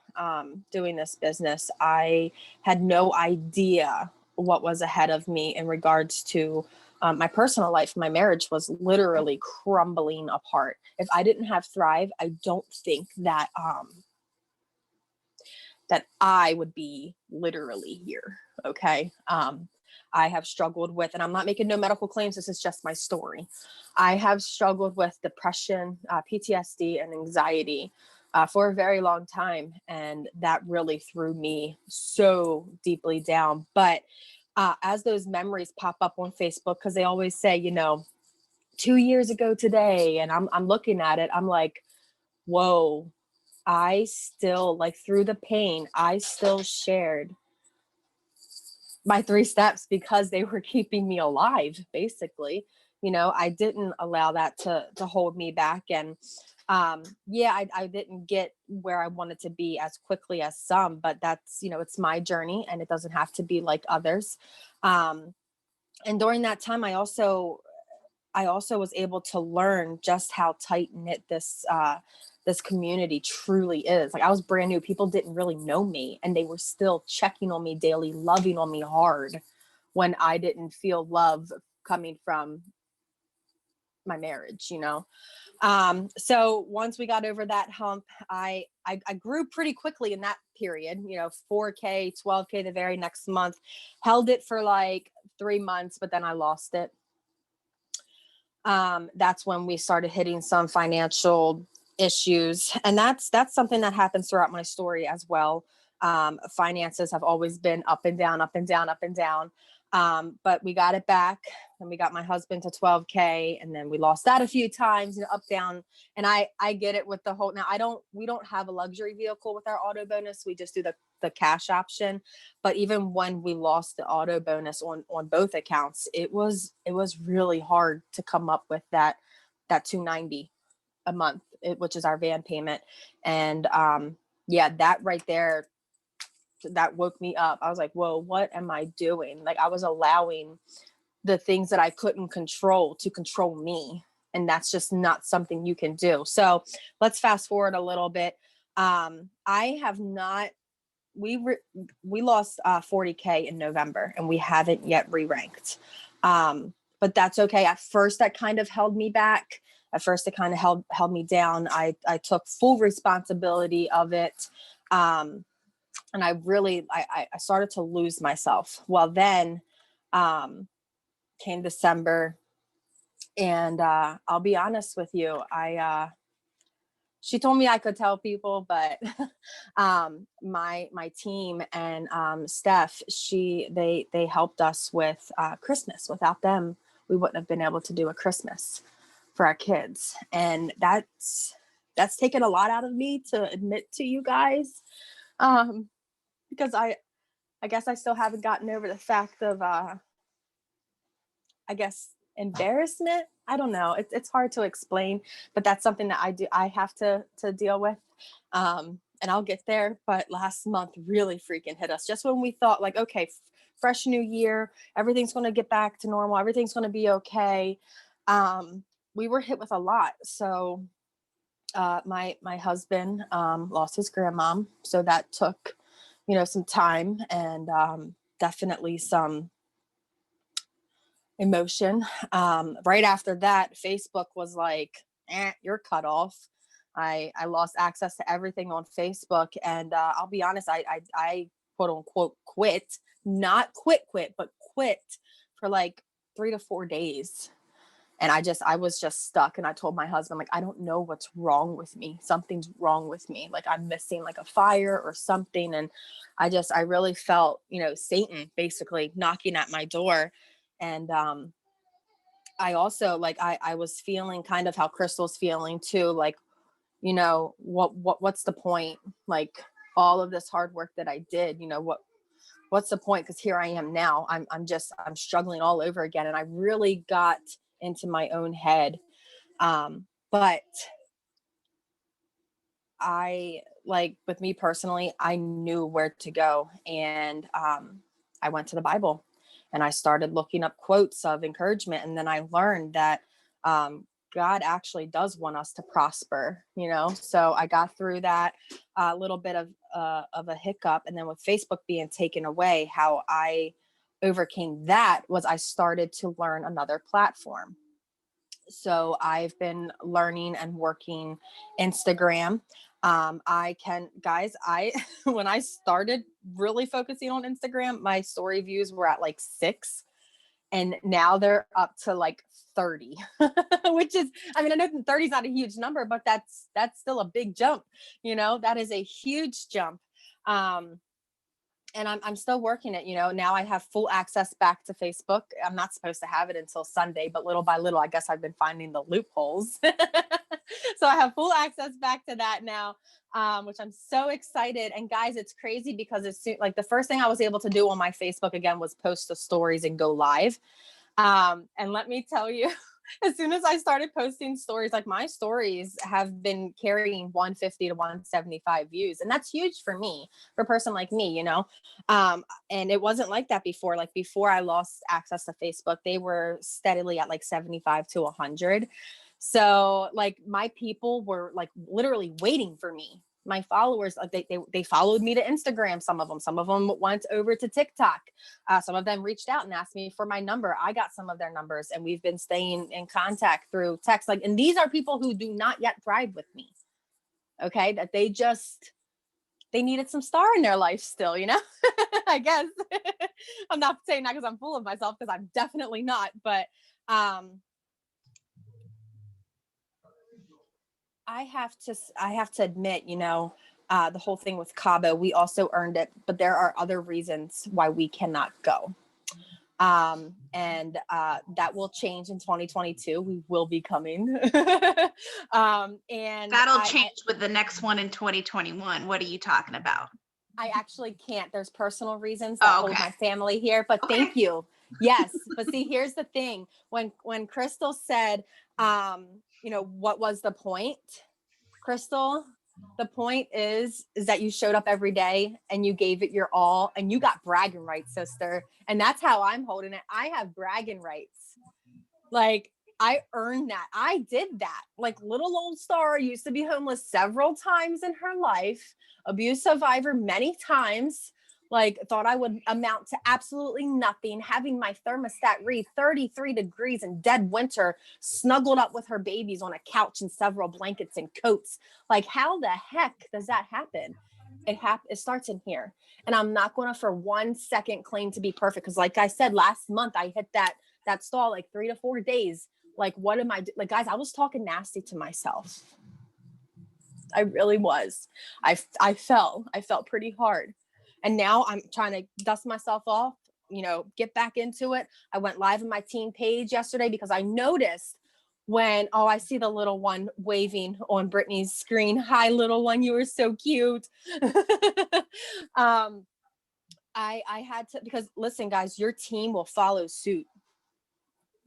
doing this business, I had no idea what was ahead of me in regards to my personal life. My marriage was literally crumbling apart. If I didn't have Thrive, I don't think that that I would be literally here. Okay. I have struggled with, and I'm not making no medical claims, this is just my story. I have struggled with depression, PTSD, and anxiety for a very long time. And that really threw me so deeply down. But as those memories pop up on Facebook, because they always say, you know, 2 years ago today, and I'm looking at it, I'm like, whoa, I still, like, through the pain, I still shared my 3 steps because they were keeping me alive, basically. You know, I didn't allow that to hold me back. And yeah, I didn't get where I wanted to be as quickly as some, but that's, you know, it's my journey and it doesn't have to be like others. And during that time, I also was able to learn just how tight knit this community truly is. Like, I was brand new. People didn't really know me, and they were still checking on me daily, loving on me hard when I didn't feel love coming from my marriage, you know? So once we got over that hump, I grew pretty quickly in that period, you know, 4K, 12K the very next month, held it for like 3 months, but then I lost it. That's when we started hitting some financial issues. And that's something that happens throughout my story as well. Finances have always been up and down, up and down, up and down. But we got it back, and we got my husband to 12K, and then we lost that a few times, you know, up, down. And I get it with the whole, now we don't have a luxury vehicle with our auto bonus. We just do the cash option. But even when we lost the auto bonus on both accounts, it was really hard to come up with that $290 a month, which is our van payment. And yeah, that right there, that woke me up. I was like, whoa, what am I doing? Like, I was allowing the things that I couldn't control to control me. And that's just not something you can do. So let's fast forward a little bit. I have not, we lost 40K in November, and we haven't yet re-ranked. But that's okay. At first that kind of held me back. At first it kind of held me down. I took full responsibility of it. And I really, I started to lose myself. Well, then came December, and I'll be honest with you, she told me I could tell people, but my team and Steph, they helped us with Christmas. Without them, we wouldn't have been able to do a Christmas for our kids, and that's taken a lot out of me to admit to you guys. Because I guess I still haven't gotten over the fact of, I guess, embarrassment. I don't know. It's hard to explain, but that's something that I have to deal with. And I'll get there. But last month really freaking hit us just when we thought, like, okay, fresh new year, everything's going to get back to normal. Everything's going to be okay. We were hit with a lot. So my husband lost his grandmom. So that took, you know, some time, and definitely some emotion. Right after that, Facebook was like, you're cut off. I lost access to everything on Facebook. And I'll be honest, I quote unquote quit, not quit, but quit for like 3 to 4 days. And I was just stuck. And I told my husband, like, I don't know what's wrong with me. Something's wrong with me. Like, I'm missing like a fire or something. And I really felt, you know, Satan basically knocking at my door. And I also, like, I was feeling kind of how Krystle's feeling too. Like, you know, what's the point? Like, all of this hard work that I did, you know, what's the point? Because here I am now. I'm struggling all over again. And I really got into my own head. But I, like, with me personally, I knew where to go. And I went to the Bible, and I started looking up quotes of encouragement. And then I learned that God actually does want us to prosper, you know? So I got through that little bit of a hiccup. And then with Facebook being taken away, how I overcame that was I started to learn another platform. So I've been learning and working Instagram. When I started really focusing on Instagram, my story views were at like 6, and now they're up to like 30, which is, I mean, I know 30 is not a huge number, but that's still a big jump. You know, that is a huge jump. And I'm still working it, you know. Now I have full access back to Facebook. I'm not supposed to have it until Sunday, but little by little, I guess I've been finding the loopholes. So I have full access back to that now, which I'm so excited. And guys, it's crazy because it's like the first thing I was able to do on my Facebook again was post the stories and go live. And let me tell you, as soon as I started posting stories, like, my stories have been carrying 150 to 175 views. And that's huge for me, for a person like me, you know? And it wasn't like that before. Like, before I lost access to Facebook, they were steadily at like 75 to 100. So, like, my people were like literally waiting for me. My followers, they followed me to Instagram. Some of them went over to TikTok. Some of them reached out and asked me for my number. I got some of their numbers, and we've been staying in contact through text. Like, and these are people who do not yet thrive with me. Okay. That they needed some Starr in their life still, you know, I guess. I'm not saying that because I'm full of myself, because I'm definitely not, but, I have to admit, you know, the whole thing with Cabo, we also earned it, but there are other reasons why we cannot go. And that will change in 2022. We will be coming. And that'll change with the next one in 2021. What are you talking about? I actually can't. There's personal reasons that hold my family here, but thank you. Yes. But see, here's the thing. When Krystle said, what was the point? Krystle, the point is that you showed up every day and you gave it your all and you got bragging rights, sister. And that's how I'm holding it. I have bragging rights. Like, I earned that. I did that. Like, little old Starr used to be homeless several times in her life, abuse survivor many times, like thought I would amount to absolutely nothing, having my thermostat read 33 degrees in dead winter, snuggled up with her babies on a couch and several blankets and coats. Like, how the heck does that happen? It starts in here. And I'm not going to for 1 second claim to be perfect. Because like I said, last month I hit that stall like 3 to 4 days. Like, what am I like, guys? I was talking nasty to myself. I really was. I felt pretty hard. And now I'm trying to dust myself off, get back into it. I went live on my team page yesterday because I noticed when, I see the little one waving on Brittany's screen. Hi, little one. You were so cute. I had to, because listen, guys, your team will follow suit.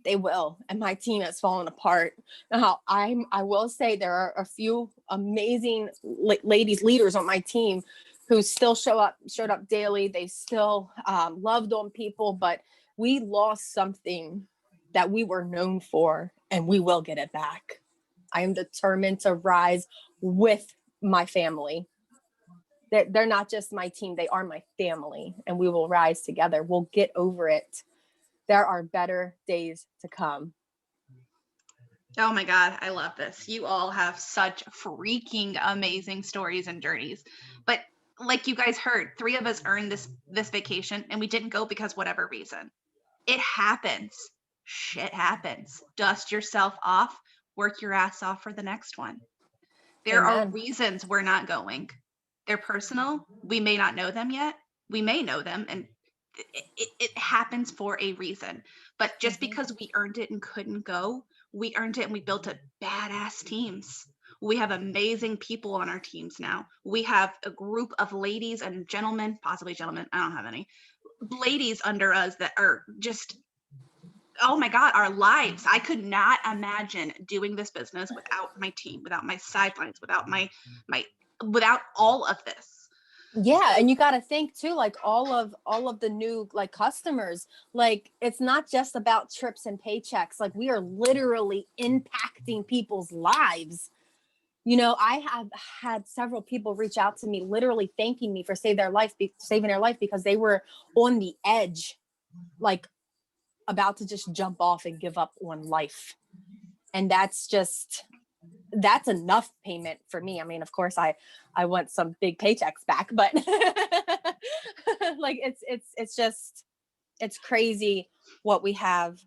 They will. And my team has fallen apart. Now, I will say there are a few amazing ladies, leaders on my team who still showed up daily. They still loved on people, but we lost something that we were known for, and we will get it back. I am determined to rise with my family. They're not just my team. They are my family, and we will rise together. We'll get over it. There are better days to come. Oh my God, I love this. You all have such freaking amazing stories and journeys. But like you guys heard, 3 of us earned this vacation and we didn't go because whatever reason. It happens. Shit happens. Dust yourself off, work your ass off for the next one. There are reasons we're not going. They're personal. We may not know them yet. We may know them, and it happens for a reason. But just because we earned it and couldn't go, we earned it and we built a badass teams. We have amazing people on our teams now. We have a group of ladies and gentlemen, possibly gentlemen, I don't have any, ladies under us that are just, oh my God, our lives. I could not imagine doing this business without my team, without my sidelines, without without all of this. Yeah. And you got to think too, like all of the new like customers, like it's not just about trips and paychecks. Like, we are literally impacting people's lives. I have had several people reach out to me, literally thanking me for saving their life because they were on the edge, like about to just jump off and give up on life. And that's enough payment for me. I mean, of course I want some big paychecks back, but like it's crazy what we have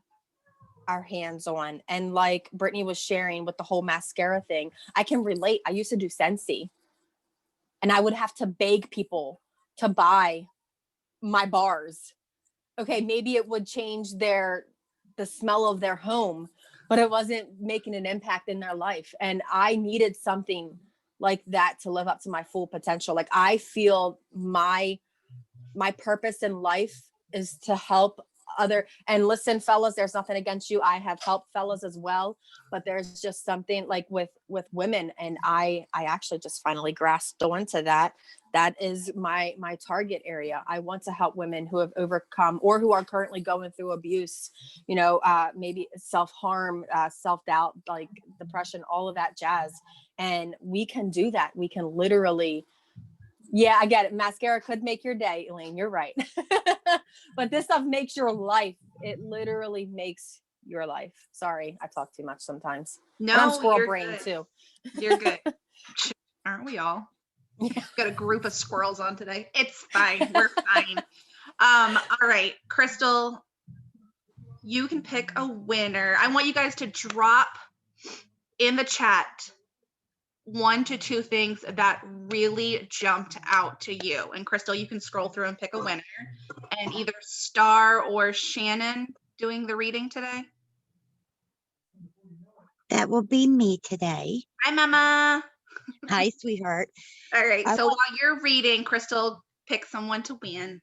our hands on. And like Brittany was sharing with the whole mascara thing, I can relate. I used to do Scentsy and I would have to beg people to buy my bars. Okay, maybe it would change the smell of their home, but it wasn't making an impact in their life. And I needed something like that to live up to my full potential. Like, I feel my purpose in life is to help and listen, fellas, there's nothing against you. I have helped fellas as well, but there's just something like with women. And I actually just finally grasped onto that. That is my target area. I want to help women who have overcome or who are currently going through abuse, maybe self-harm, self-doubt, like depression, all of that jazz. And we can do that. We can literally, yeah, I get it. Mascara could make your day, Elaine. You're right. But this stuff makes your life. It literally makes your life. Sorry, I talk too much sometimes. No, and I'm squirrel you're brain good. too. You're good. Aren't we all? Yeah. Got a group of squirrels on today. It's fine. We're fine. All right, Krystle, you can pick a winner. I want you guys to drop in the chat 1 to 2 things that really jumped out to you. And Krystle, you can scroll through and pick a winner. And either Starr or Shannon doing the reading today. That will be me today. Hi, Mama. Hi, sweetheart. All right. I So want- while you're reading, Krystle, pick someone to win.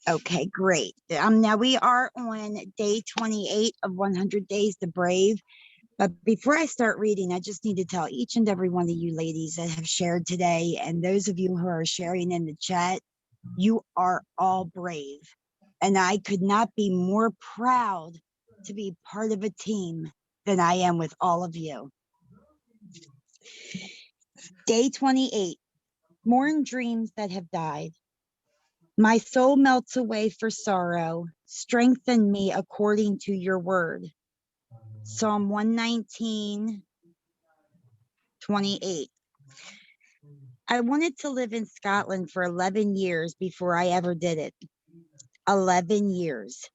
Okay, great. Now we are on day 28 of 100 Days to Brave. But before I start reading, I just need to tell each and every one of you ladies that have shared today, and those of you who are sharing in the chat, you are all brave. And I could not be more proud to be part of a team than I am with all of you. Day 28, mourn dreams that have died. My soul melts away for sorrow. Strengthen me according to your word. Psalm 119, 28. I wanted to live in Scotland for 11 years before I ever did it. 11 years.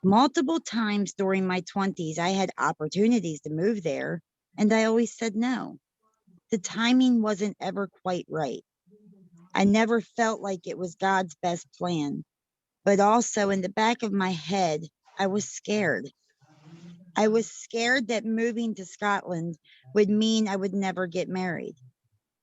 Multiple times during my 20s, I had opportunities to move there, and I always said no. The timing wasn't ever quite right. I never felt like it was God's best plan, but also in the back of my head, I was scared. I was scared that moving to Scotland would mean I would never get married.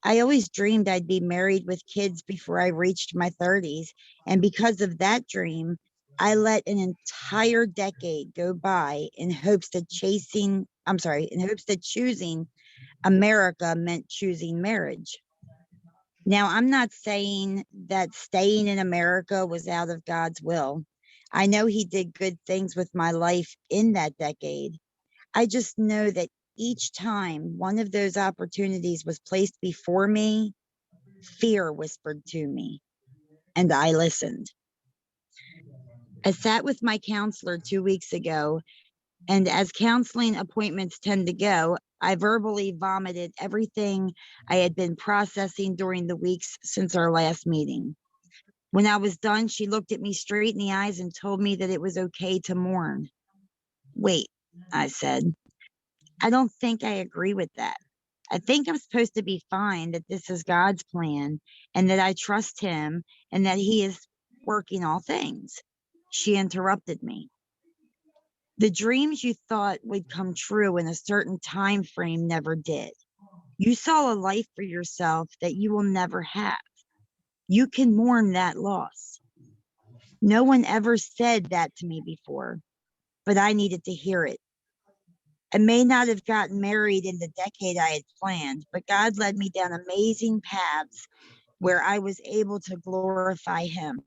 I always dreamed I'd be married with kids before I reached my 30s. And because of that dream, I let an entire decade go by in hopes that choosing America meant choosing marriage. Now, I'm not saying that staying in America was out of God's will. I know he did good things with my life in that decade. I just know that each time one of those opportunities was placed before me, fear whispered to me, and I listened. I sat with my counselor 2 weeks ago, and as counseling appointments tend to go, I verbally vomited everything I had been processing during the weeks since our last meeting. When I was done, she looked at me straight in the eyes and told me that it was okay to mourn. Wait, I said, I don't think I agree with that. I think I'm supposed to be fine, that this is God's plan and that I trust him and that he is working all things. She interrupted me. The dreams you thought would come true in a certain time frame never did. You saw a life for yourself that you will never have. You can mourn that loss. No one ever said that to me before, but I needed to hear it. I may not have gotten married in the decade I had planned, but God led me down amazing paths where I was able to glorify him.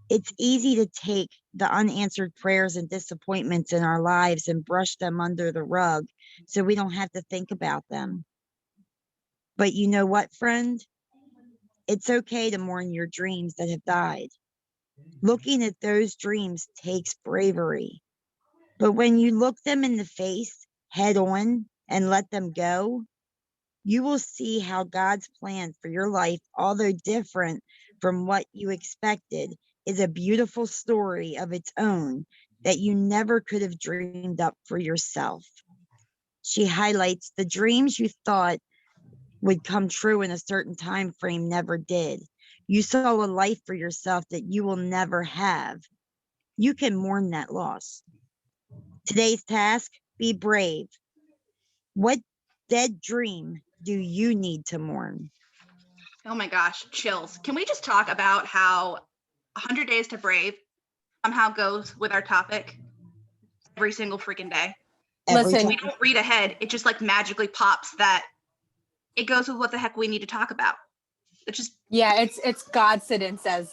It's easy to take the unanswered prayers and disappointments in our lives and brush them under the rug so we don't have to think about them. But you know what, friend? It's okay to mourn your dreams that have died. Looking at those dreams takes bravery. But when you look them in the face head on and let them go, you will see how God's plan for your life, although different from what you expected, is a beautiful story of its own that you never could have dreamed up for yourself. She highlights the dreams you thought would come true in a certain time frame never did. You saw a life for yourself that you will never have. You can mourn that loss. Today's task, be brave. What dead dream do you need to mourn? Oh my gosh, chills. Can we just talk about how 100 Days to Brave somehow goes with our topic every single freaking day? Listen, We don't read ahead. It just like magically pops that it goes with what the heck we need to talk about. It just, yeah, it's Godsidence as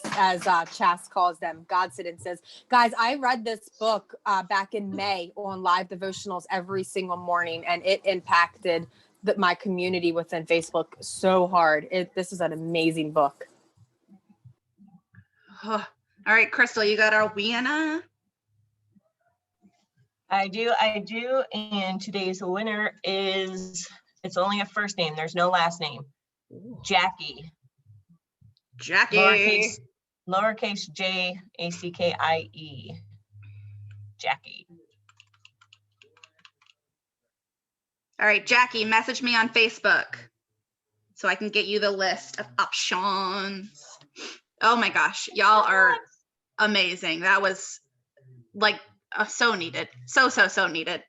Chas calls them, Godsidences. Guys, I read this book back in May on live devotionals every single morning, and it impacted my community within Facebook so hard. This is an amazing book. all right, Krystle, you got our Vienna. I do. And today's winner is, it's only a first name. There's no last name. Jackie. Lowercase J Ackie. Jackie. All right, Jackie, message me on Facebook. so I can get you the list of options. Oh my gosh, y'all are amazing. That was like so needed. So needed.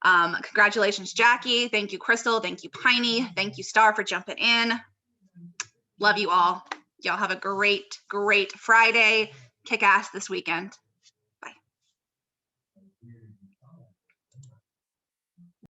Congratulations, Jackie. Thank you, Krystle. Thank you, Pinney. Thank you, Starr, for jumping in. Love you all. Y'all have a great Friday. Kick ass this weekend.